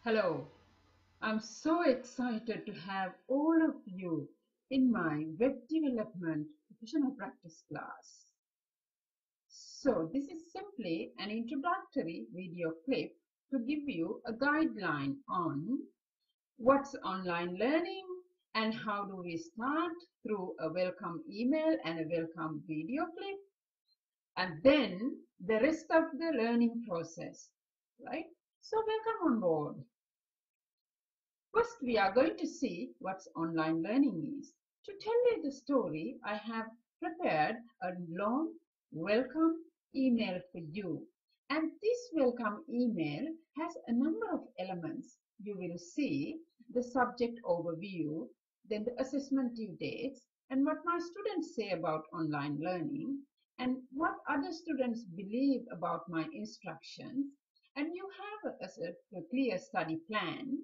Hello, I'm so excited to have all of you in my web development professional practice class. So this is simply an introductory video clip to give you a guideline on what's online learning and how do we start through a welcome email and a welcome video clip, and then the rest of the learning process, right? So welcome on board. First, we are going to see what online learning is. To tell you the story, I have prepared a long welcome email for you. And this welcome email has a number of elements. You will see the subject overview, then the assessment due dates, and what my students say about online learning, and what other students believe about my instructions. And you have a clear study plan.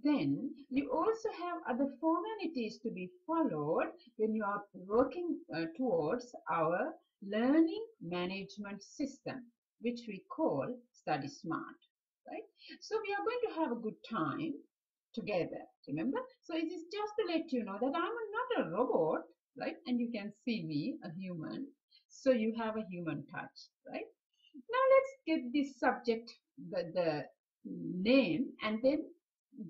Then you also have other formalities to be followed when you are working towards our learning management system, which we call Study Smart, right? So we are going to have a good time together, remember? So it is just to let you know that I'm not a robot, right? And you can see me, a human. So you have a human touch, right? Now let's get this subject, the name, and then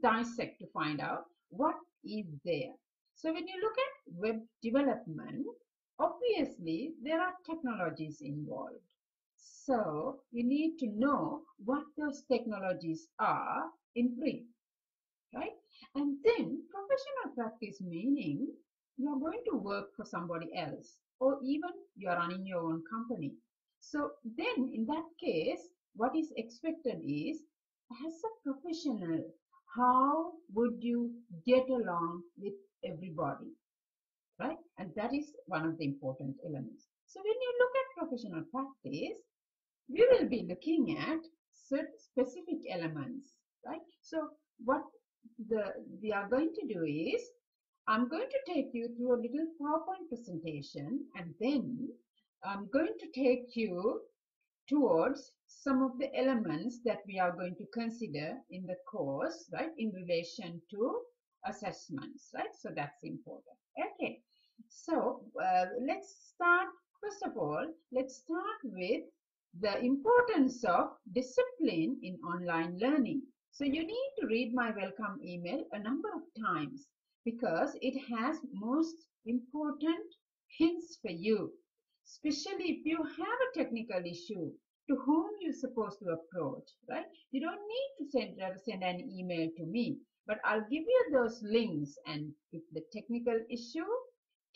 dissect to find out what is there. So when you look at web development, obviously there are technologies involved. So you need to know what those technologies are in brief, right? And then professional practice, meaning you are going to work for somebody else, or even you are running your own company. So then in that case, what is expected is, as a professional, how would you get along with everybody, right? And that is one of the important elements. So when you look at professional practice, we will be looking at certain specific elements, right? So what we are going to do is, I'm going to take you through a little PowerPoint presentation, and then I'm going to take you towards some of the elements that we are going to consider in the course, right, in relation to assessments, right? So that's important. Okay, so let's start. First of all, let's start with the importance of discipline in online learning. So you need to read my welcome email a number of times because it has most important hints for you, especially if you have a technical issue to whom you're supposed to approach, right? You don't need to send an email to me, but I'll give you those links, and if the technical issue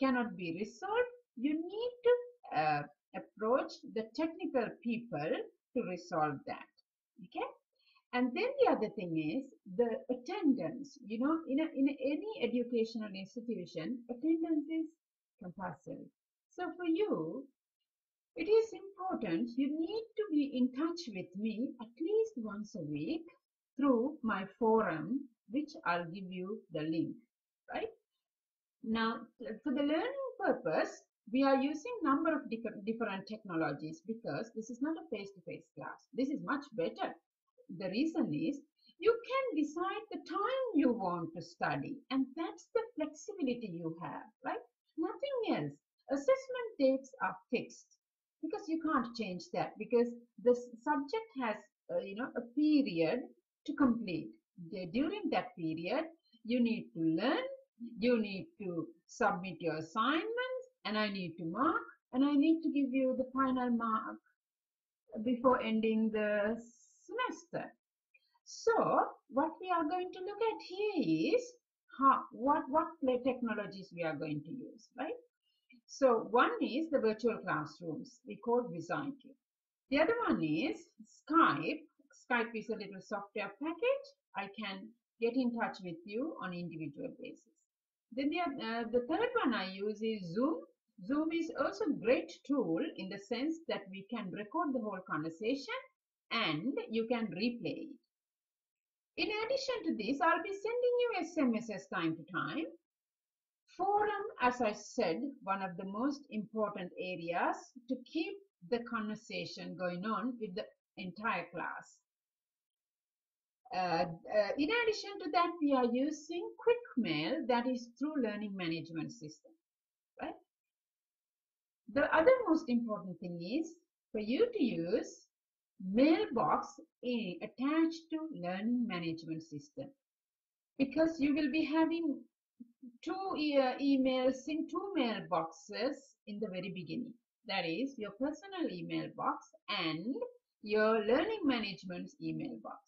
cannot be resolved, you need to approach the technical people to resolve that, okay? And then the other thing is the attendance. You know, in any educational institution, attendance is compulsory. So for you, it is important, you need to be in touch with me at least once a week through my forum, which I'll give you the link, right? Now, for the learning purpose, we are using number of different technologies because this is not a face-to-face class. This is much better. The reason is you can decide the time you want to study, and that's the flexibility you have, right? Nothing else. Assessment dates are fixed because you can't change that, because the subject has a period to complete. During that period, you need to learn, you need to submit your assignments, and I need to mark, and I need to give you the final mark before ending the semester. So what we are going to look at here is what technologies we are going to use, right? So one is the virtual classrooms, we call Visitio. The other one is Skype. Skype is a little software package. I can get in touch with you on individual basis. Then the third one I use is Zoom. Zoom is also a great tool in the sense that we can record the whole conversation and you can replay it. In addition to this, I'll be sending you SMSs time to time. Forum, as I said, one of the most important areas to keep the conversation going on with the entire class. in addition to that, we are using quick mail, that is through learning management system, right? The other most important thing is for you to use mailbox attached to learning management system, because you will be having two emails in two mailboxes in the very beginning. That is your personal email box and your learning management's email box.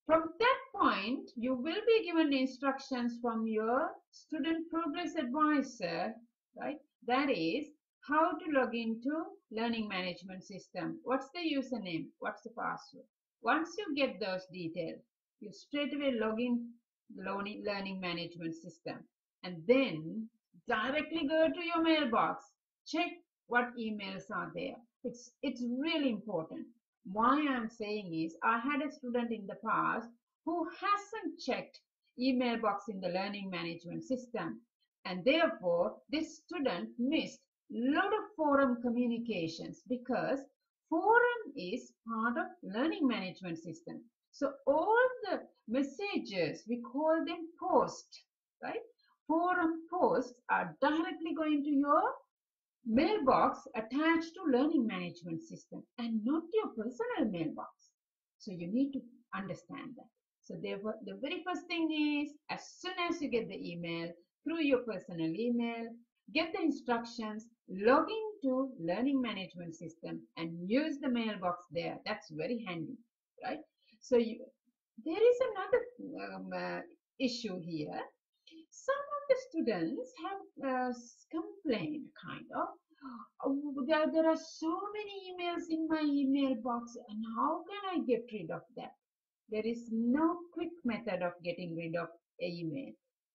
From that point, you will be given instructions from your student progress advisor, right? That is how to log into learning management system. What's the username? What's the password? Once you get those details, you straight away log in learning management system and then directly go to your mailbox. Check what emails are there. It's really important. Why I'm saying is, I had a student in the past who hasn't checked email box in the learning management system, and therefore this student missed a lot of forum communications, because forum is part of learning management system. So all the messages, we call them posts, right? Forum posts are directly going to your mailbox attached to learning management system and not your personal mailbox. So you need to understand that. So therefore, the very first thing is, as soon as you get the email through your personal email, get the instructions, log into learning management system and use the mailbox there. That's very handy, right? So there is another issue here. Some of the students have complained, kind of, there are so many emails in my email box, and how can I get rid of that? There is no quick method of getting rid of an email.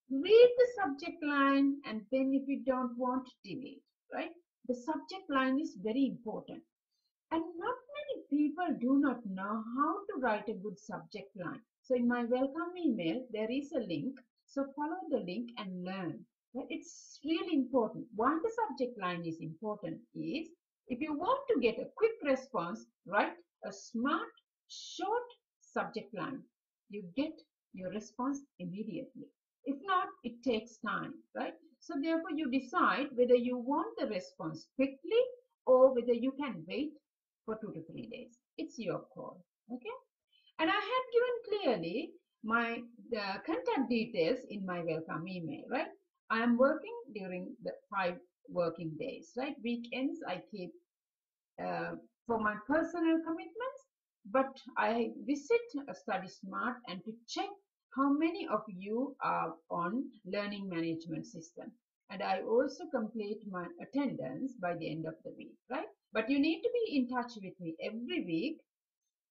Read the subject line, and then if you don't want, delete, right? The subject line is very important. And not many people do not know how to write a good subject line. So in my welcome email, there is a link. So follow the link and learn. But it's really important. Why the subject line is important is, if you want to get a quick response, write a smart, short subject line. You get your response immediately. If not, it takes time, right? So therefore, you decide whether you want the response quickly or whether you can wait for 2 to 3 days. It's your call, okay? And I have given clearly the contact details in my welcome email, right? I am working during the 5 working days, right? Weekends I keep for my personal commitments, but I visit Study Smart and to check how many of you are on learning management system. And I also complete my attendance by the end of the week, right? But you need to be in touch with me every week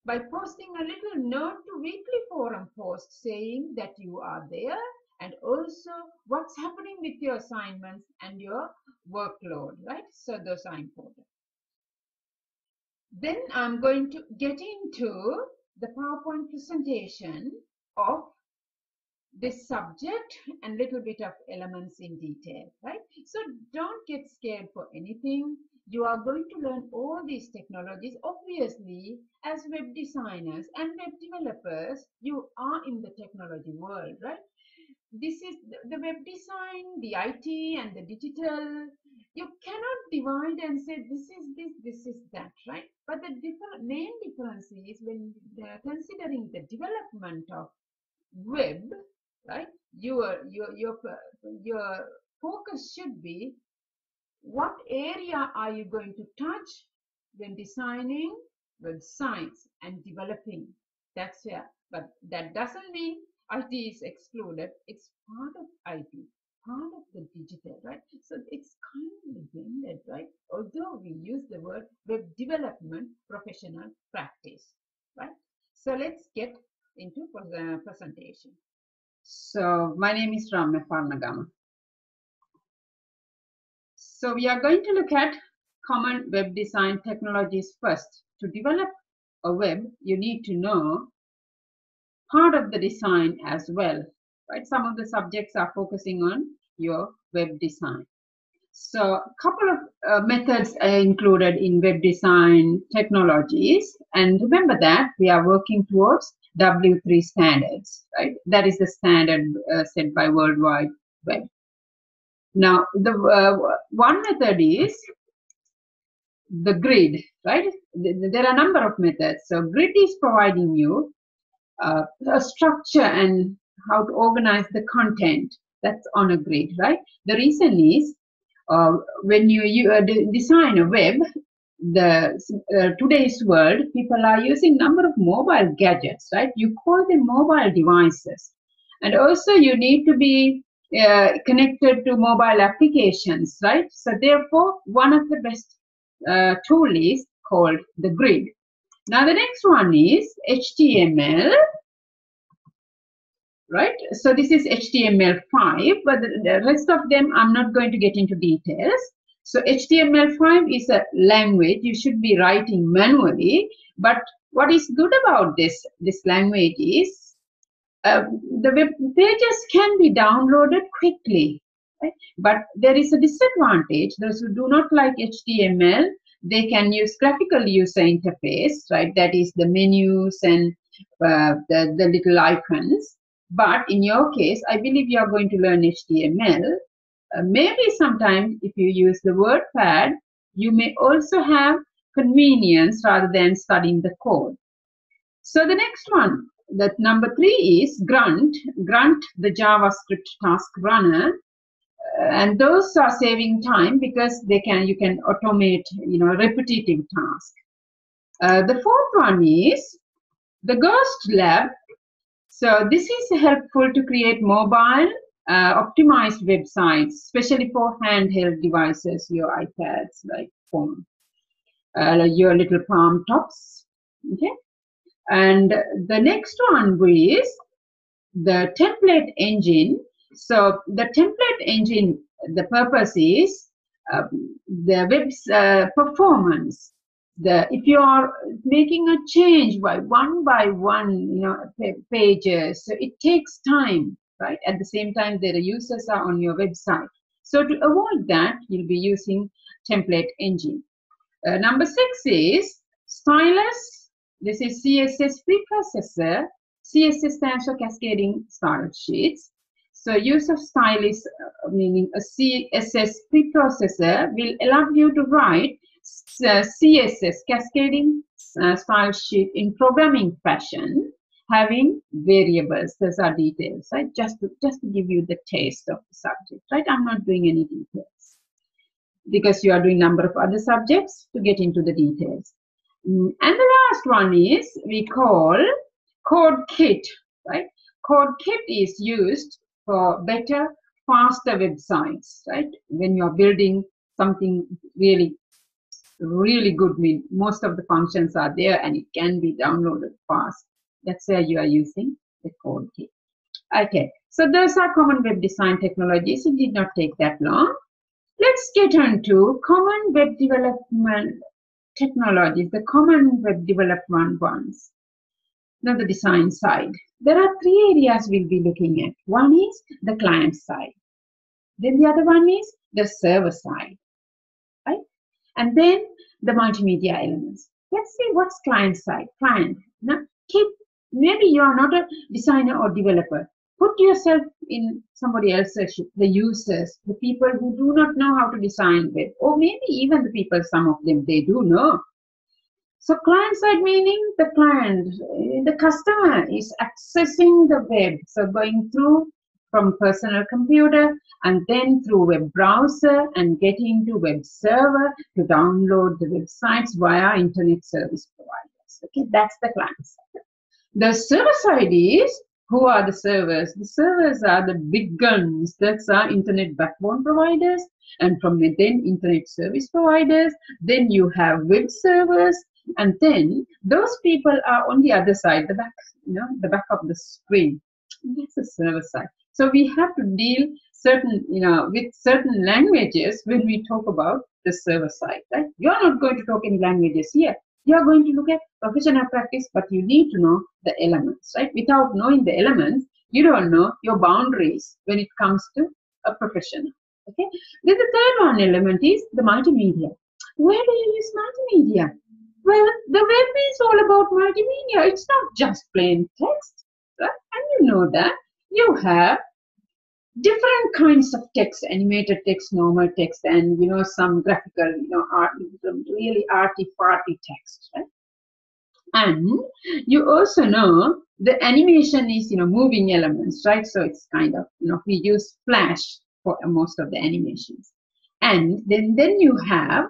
by posting a little note to weekly forum post saying that you are there, and also what's happening with your assignments and your workload, right? So those are important. Then I'm going to get into the PowerPoint presentation of this subject and little bit of elements in detail, right? So don't get scared for anything. You are going to learn all these technologies. Obviously, as web designers and web developers, you are in the technology world, right? This is the web design, the IT and the digital. You cannot divide and say this is this, this is that, right? But the main difference is when considering the development of web, right? Your focus should be, what area are you going to touch when designing websites and developing? That's where. But that doesn't mean IT is excluded. It's part of IT, part of the digital, right? So it's kind of blended, right? Although we use the word web development professional practice, right? So let's get into the presentation. So my name is Ramya. So we are going to look at common web design technologies first. To develop a web, you need to know part of the design as well, right? Some of the subjects are focusing on your web design. So a couple of methods are included in web design technologies. And remember that we are working towards W3 standards, right? That is the standard set by World Wide Web. Now, the one method is the grid, right? There are a number of methods. So grid is providing you a structure and how to organize the content that's on a grid, right? The reason is when you design a web, today's world, people are using number of mobile gadgets, right? You call them mobile devices, and also you need to be connected to mobile applications, right? So therefore, one of the best tool is called the grid. Now the next one is HTML. Right, so this is HTML5, but the rest of them I'm not going to get into details. So HTML5 is a language you should be writing manually, but what is good about this language is the web pages can be downloaded quickly, right? But there is a disadvantage. Those who do not like HTML, they can use graphical user interface, right? That is the menus and the little icons. But in your case, I believe you are going to learn HTML. Maybe sometimes if you use the WordPad, you may also have convenience rather than studying the code. So the next one, that number 3 is Grunt. Grunt, the JavaScript task runner. And those are saving time because you can automate, repetitive tasks. The fourth one is the Ghost Lab. So this is helpful to create mobile optimized websites, especially for handheld devices, your iPads, like phone, your little palm tops. Okay, and the next one is the template engine. So the template engine, the purpose is the web's performance. If you are making a change by one, pages, so it takes time, right? At the same time, the users are on your website. So to avoid that, you'll be using template engine. Number 6 is Stylus. This is CSS preprocessor. CSS stands for Cascading Style Sheets. So use of Stylus, meaning a CSS preprocessor, will allow you to write CSS, Cascading Style Sheet, in programming fashion, having variables. Those are details, right? Just to give you the taste of the subject, right? I'm not doing any details because you are doing number of other subjects to get into the details. And the last one is we call CodeKit, right? CodeKit is used for better, faster websites, right? When you are building something really good, most of the functions are there and it can be downloaded fast. That's where you are using the CodeKit. Okay, so those are common web design technologies. It did not take that long. Let's get on to common web development technologies, the common web development ones. Now the design side. There are 3 areas we'll be looking at. One is the client side. Then the other one is the server side, right? And then the multimedia elements. Let's see what's client side. Client. Now, maybe you are not a designer or developer. Put yourself in somebody else's shoes, the users, the people who do not know how to design web, or maybe even the people, some of them, they do know. So client side meaning the client, the customer is accessing the web. So going through from personal computer and then through web browser and getting to web server to download the websites via internet service providers. Okay, that's the client side. The server side is, who are the servers? The servers are the big guns. That's our internet backbone providers, and from then internet service providers. Then you have web servers, and then those people are on the other side, the back, the back of the screen. That's the server side. So we have to deal with certain languages when we talk about the server side, right? You are not going to talk any languages here. You are going to look at professional practice, but you need to know the elements, right? Without knowing the elements, you don't know your boundaries when it comes to a professional. Okay. Then the third one element is the multimedia. Where do you use multimedia? Well, the web is all about multimedia. It's not just plain text, right? And you know that you have different kinds of text, animated text, normal text, and some graphical, art, some really arty-farty text, right? And you also know the animation is moving elements, right? So it's kind of we use Flash for most of the animations, and then you have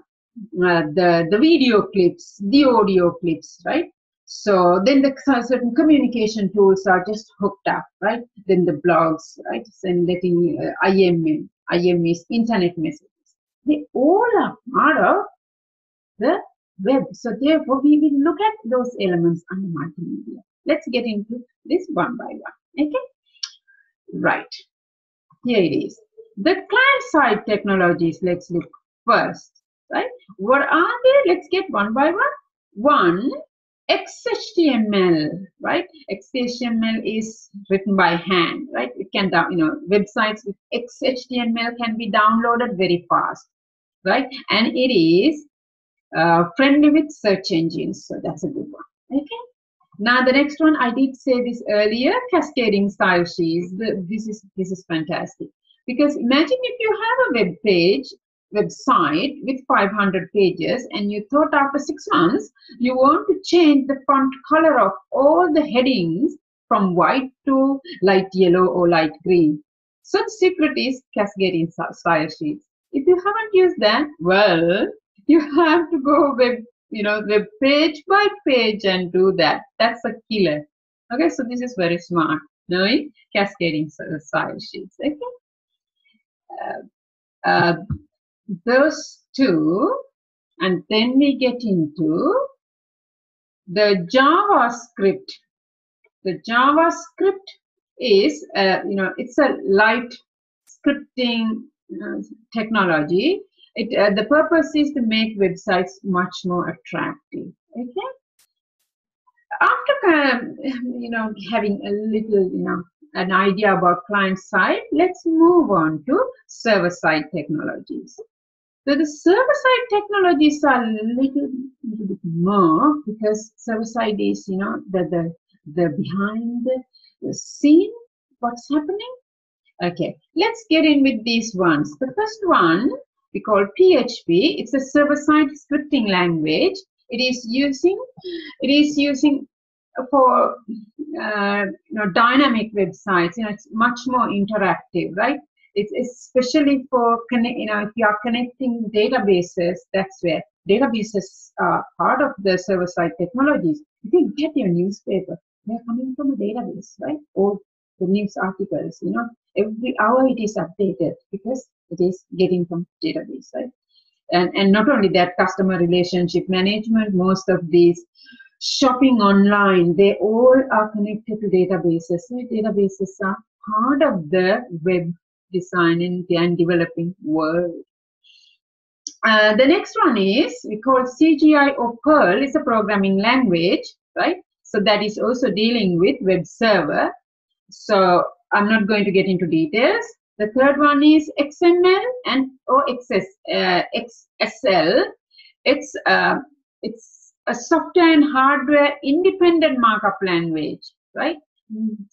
the video clips, the audio clips, right? So then the certain communication tools are just hooked up, right? Then the blogs, right? And letting IM is internet messages. They all are part of the web. So therefore, we will look at those elements under multimedia. Let's get into this one by one. Okay? Right. Here it is. The client-side technologies, let's look first. Right? What are they? Let's get one by one. One, XHTML, right? XHTML is written by hand, right? It can websites with XHTML can be downloaded very fast, right? And it is friendly with search engines, so that's a good one. Okay. Now the next one, I did say this earlier, cascading style sheets. This is fantastic, because imagine if you have a website with 500 pages, and you thought after 6 months you want to change the font color of all the headings from white to light yellow or light green. So the secret is cascading style sheets. If you haven't used that, well, you have to go web page by page and do that. That's a killer. Okay, so this is very smart, knowing cascading style sheets. Okay. Those two, and then we get into the JavaScript. The JavaScript is, it's a light scripting technology. The purpose is to make websites much more attractive. Okay. After having a little an idea about client side, let's move on to server side technologies. So the server side technologies are a little bit more, because server side is the behind the scene, what's happening. Okay, let's get in with these ones. The first one we call PHP. It's a server-side scripting language. It is using for dynamic websites. It's much more interactive, right? It's especially for if you are connecting databases. That's where databases are part of the server-side technologies. If you get your newspaper, they're coming from a database, right? Or the news articles, every hour it is updated, because it is getting from database, right? And not only that, customer relationship management, most of these shopping online, they all are connected to databases. So databases are part of the web design and developing world. The next one is we call CGI or Perl. It's a programming language, right? So that is also dealing with web server. So I'm not going to get into details. The third one is XML and XSL. It's a software and hardware independent markup language, right?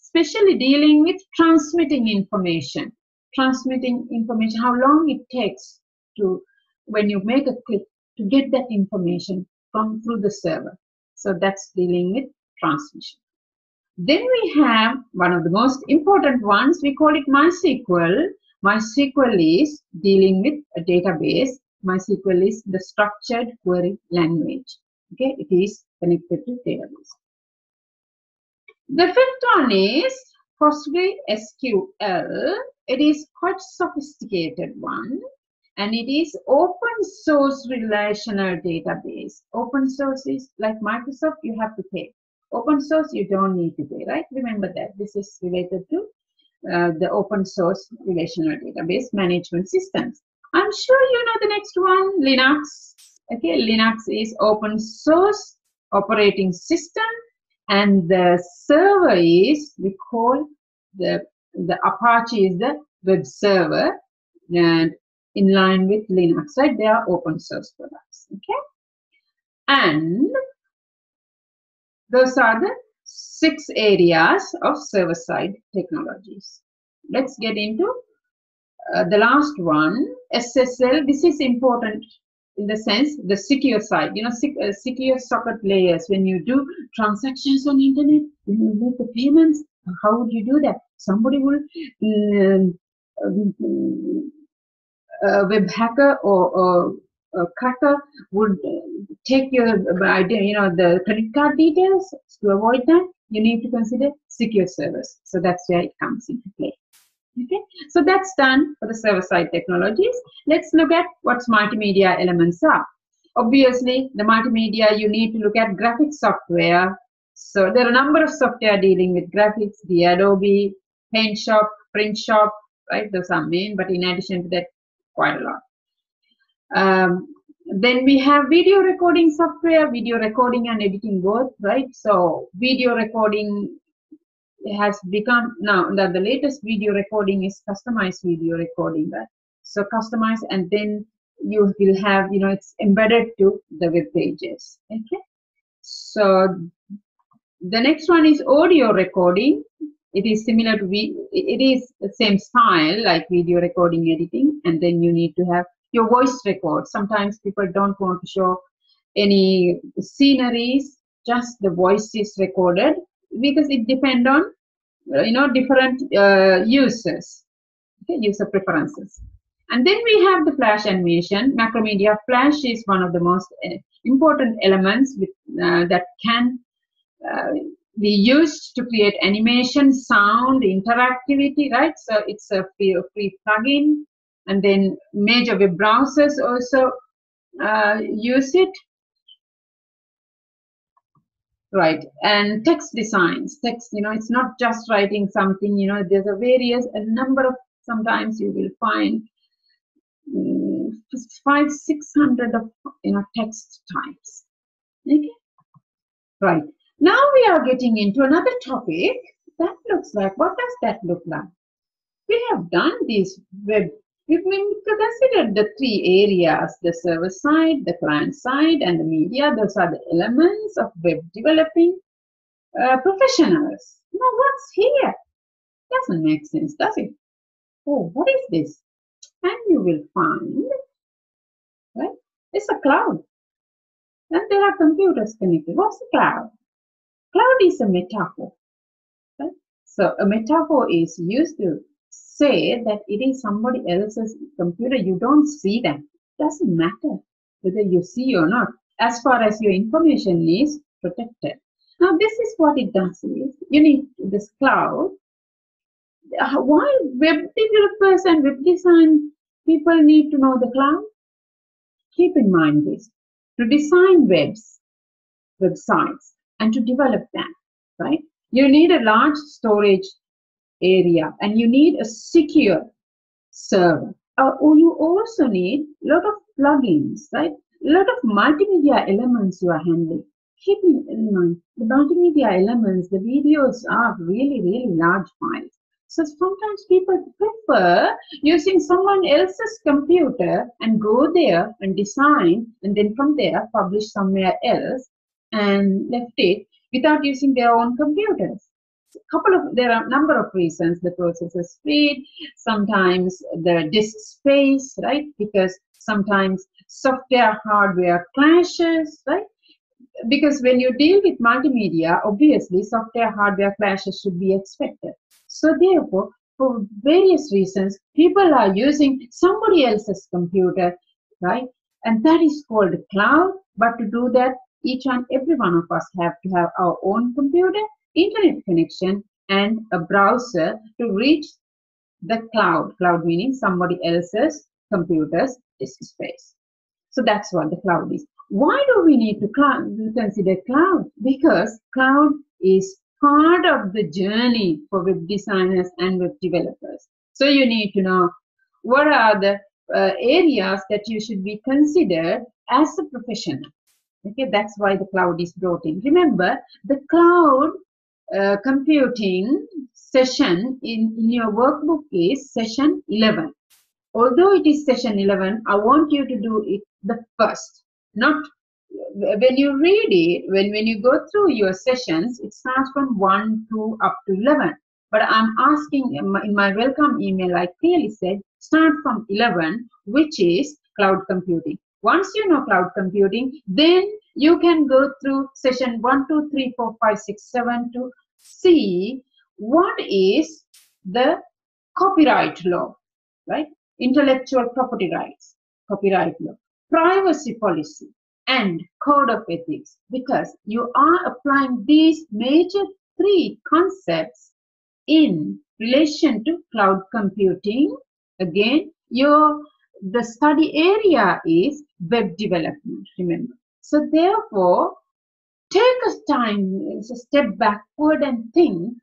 Especially dealing with transmitting information. How long it takes to, when you make a click, to get that information through the server. So that's dealing with transmission. Then we have one of the most important ones. We call it MySQL. MySQL is dealing with a database. MySQL is the structured query language. Okay, it is connected to database. The fifth one is PostgreSQL. It is quite sophisticated one, and it is open source relational database. Open source is like Microsoft, you have to pay. Open source, you don't need to pay, right? Remember that. This is related to the open source relational database management systems. I'm sure you know the next one, Linux. Okay, Linux is open source operating system, and the server is, we call the Apache is the web server, and in line with Linux, right? They are open source products. Okay, and Those are the 6 areas of server-side technologies. Let's get into the last one, SSL. This is important in the sense the secure side. You know, secure socket layers. When you do transactions on internet, when you make the payments, how would you do that? Somebody will web hacker or a cracker would take your the credit card details. To avoid that, you need to consider secure servers. So that's where it comes into play. Okay, so that's done for the server-side technologies. Let's look at what multimedia elements are. Obviously, the multimedia, you need to look at graphics software. So there are a number of software dealing with graphics, the Adobe, Paint Shop, Print Shop, right? Those are main, but in addition to that, quite a lot. Then we have video recording software, video recording and editing both, right? So video recording has become now that the latest video recording is customized video recording, right? So customized, and then you will have, it's embedded to the web pages. Okay, so the next one is audio recording. It is similar to it is the same style like video recording editing, and then you need to have your voice record. Sometimes people don't want to show any sceneries, just the voice is recorded, because it depends on different users, okay, user preferences. And then we have the flash animation. Macromedia flash is one of the most important elements that can be used to create animation, sound, interactivity, right? So it's a free plugin, and then major web browsers also use it. Right, and text designs. Text, it's not just writing something. There's a number of. Sometimes you will find 500-600 of text types. Okay, right. Now we are getting into another topic that looks like. What does that look like? We have done this web. We've considered the 3 areas: the server side, the client side, and the media. Those are the elements of web developing professionals. Now, what's here? Doesn't make sense, does it? Oh, what is this? And you will find, right, it's a cloud. And there are computers connected. What's a cloud? Cloud is a metaphor. Right? So a metaphor is used to say that it is somebody else's computer. You don't see them. Doesn't matter whether you see or not, as far as your information is protected. Now, this is what it does is, you need this cloud. Why web developers and web design people need to know the cloud? Keep in mind this. To design websites, and to develop them, right? You need a large storage area, and you need a secure server. Or you also need a lot of plugins, right? A lot of multimedia elements you are handling. Keep in mind, the multimedia elements, the videos are really, really large files. So sometimes people prefer using someone else's computer and go there and design, and then from there publish somewhere else and left it without using their own computers. There are a number of reasons. The processor speed, sometimes the disk space, right? Because sometimes software hardware clashes, right? Because when you deal with multimedia, obviously software hardware clashes should be expected. So therefore, for various reasons, people are using somebody else's computer, right? And that is called cloud. But to do that, each and every one of us have to have our own computer, internet connection, and a browser to reach the cloud. Cloud meaning somebody else's computer's disk space. So that's what the cloud is. Why do we need to consider cloud? Because cloud is part of the journey for web designers and web developers. So you need to know what are the areas that you should be considered as a professional. Okay, that's why the cloud is brought in. Remember, the cloud computing session in your workbook is session 11. Although it is session 11, I want you to do it the first, not when you read it, when you go through your sessions, it starts from 1 to up to 11. But I'm asking in my welcome email, I clearly said, start from 11, which is cloud computing. Once you know cloud computing, then you can go through session 1, 2, 3, 4, 5, 6, 7 to see what is the copyright law, right? Intellectual property rights, copyright law, privacy policy, and code of ethics, because you are applying these major 3 concepts in relation to cloud computing. Again, the study area is web development, remember. So therefore, take a time, a step backward and think,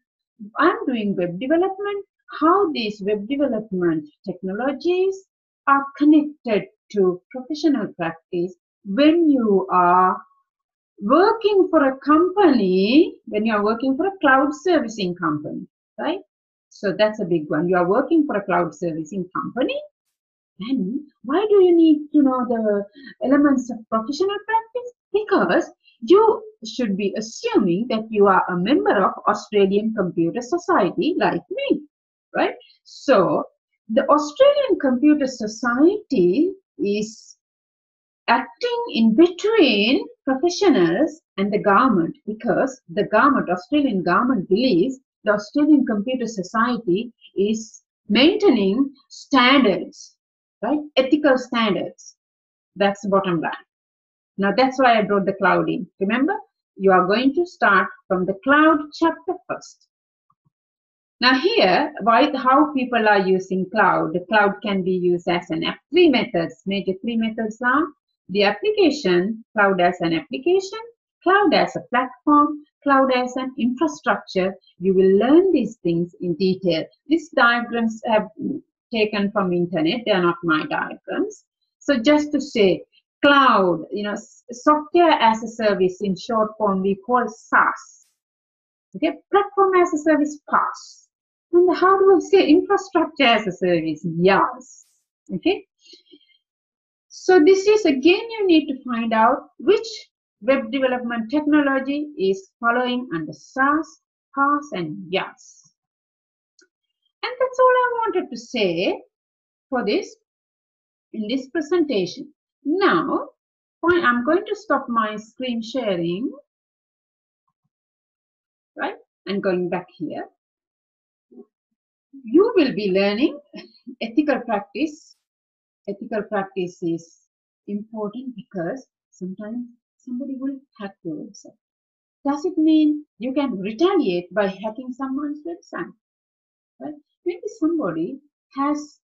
I'm doing web development, how these web development technologies are connected to professional practice when you are working for a company, when you are working for a cloud servicing company, right? So that's a big one. You are working for a cloud servicing company, and why do you need to know the elements of professional practice? Because you should be assuming that you are a member of Australian Computer Society like me, right? So the Australian Computer Society is acting in between professionals and the government, because the government, Australian government, believes the Australian Computer Society is maintaining standards, right? Ethical standards. That's the bottom line. Now that's why I brought the cloud in. Remember, you are going to start from the cloud chapter first. Now here, how people are using cloud. The cloud can be used as an app. 3 methods, major 3 methods are the application, cloud as an application, cloud as a platform, cloud as an infrastructure. You will learn these things in detail. These diagrams have taken from internet. They are not my diagrams. So just to say, cloud, software as a service, in short form we call SaaS. Okay, platform as a service, PaaS. And how do I say infrastructure as a service? IaaS. Okay. So this is, again, you need to find out which web development technology is following under SaaS, PaaS, and IaaS. And that's all I wanted to say for this in this presentation. Now, I'm going to stop my screen sharing, right? And going back here. You will be learning ethical practice. Ethical practice is important because sometimes somebody will hack your website. Does it mean you can retaliate by hacking someone's website? Right? Maybe somebody has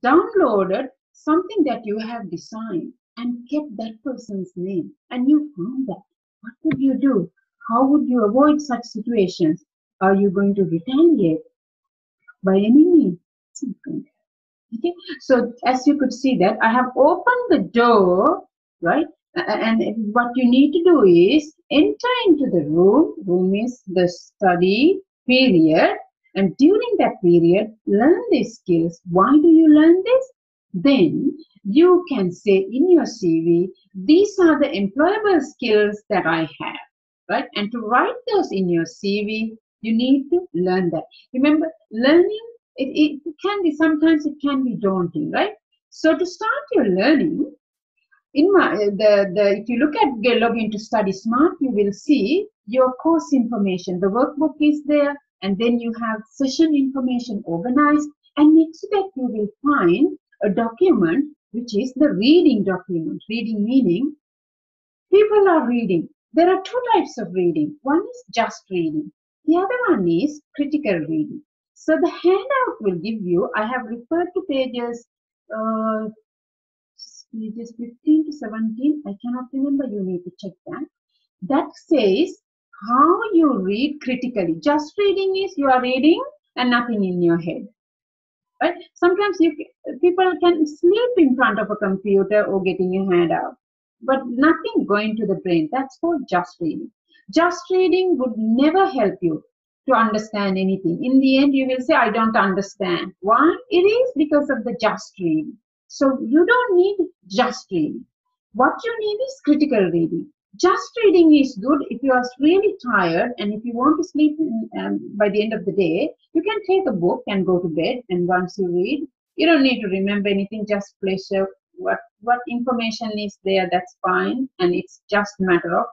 downloaded something that you have designed and kept that person's name, and you found that. What would you do? How would you avoid such situations? Are you going to retaliate by any means? Okay, so as you could see that I have opened the door, right? And what you need to do is enter into the room. Room is the study period, and during that period, learn these skills. Why do you learn this? Then you can say in your CV, these are the employable skills that I have, right? And to write those in your CV, you need to learn that. Remember, learning, it can be, sometimes it can be daunting, right? So to start your learning, if you look at log into Study Smart, you will see your course information. The workbook is there, and then you have session information organized, and next to that you will find a document which is the reading document. Reading meaning people are reading. There are 2 types of reading. One is just reading. The other one is critical reading. So the handout will give you, I have referred to pages 15 to 17. I cannot remember, you need to check that. That says how you read critically. Just reading is you are reading and nothing in your head. Right? Sometimes people can sleep in front of a computer or getting a handout, but nothing going to the brain. That's called just reading. Just reading would never help you to understand anything. In the end, you will say, I don't understand. Why? It is because of the just reading. So you don't need just reading. What you need is critical reading. Just reading is good if you are really tired and if you want to sleep by the end of the day. You can take a book and go to bed, and once you read, you don't need to remember anything. Just pleasure what information is there. That's fine, and it's just a matter of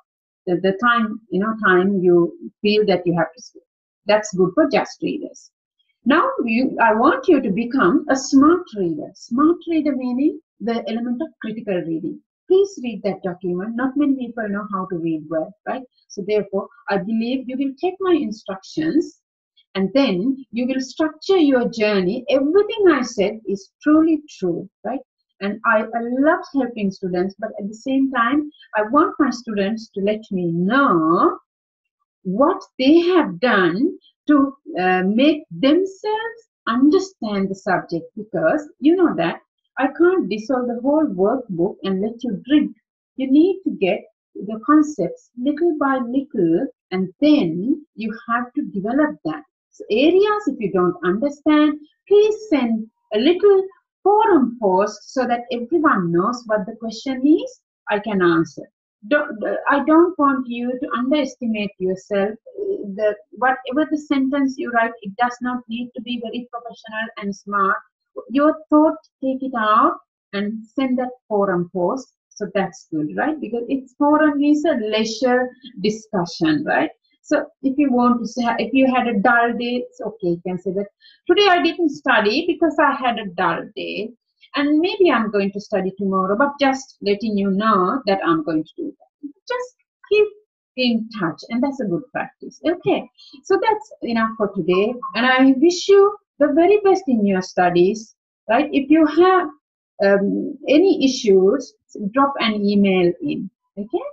the time. Time you feel that you have to sleep. That's good for just readers. Now, I want you to become a smart reader. Smart reader meaning the element of critical reading. Please read that document. Not many people know how to read well, right? So therefore, I believe you will take my instructions and then you will structure your journey. Everything I said is truly true, right? And I love helping students, but at the same time, I want my students to let me know what they have done to make themselves understand the subject, because you know that I can't dissolve the whole workbook and let you drink. You need to get the concepts little by little, and then you have to develop that. So areas if you don't understand, please send a little forum post so that everyone knows what the question is. I can answer. I don't want you to underestimate yourself. Whatever the sentence you write, it does not need to be very professional and smart. Your thought, take it out and send that forum post. So that's good, right? Because it's forum is a leisure discussion, right? So if you want to say, if you had a dull day, it's okay. You can say that today I didn't study because I had a dull day. And maybe I'm going to study tomorrow, but just letting you know that I'm going to do that. Just keep in touch, and that's a good practice. Okay, so that's enough for today, and I wish you the very best in your studies, right? If you have any issues, drop an email in, okay?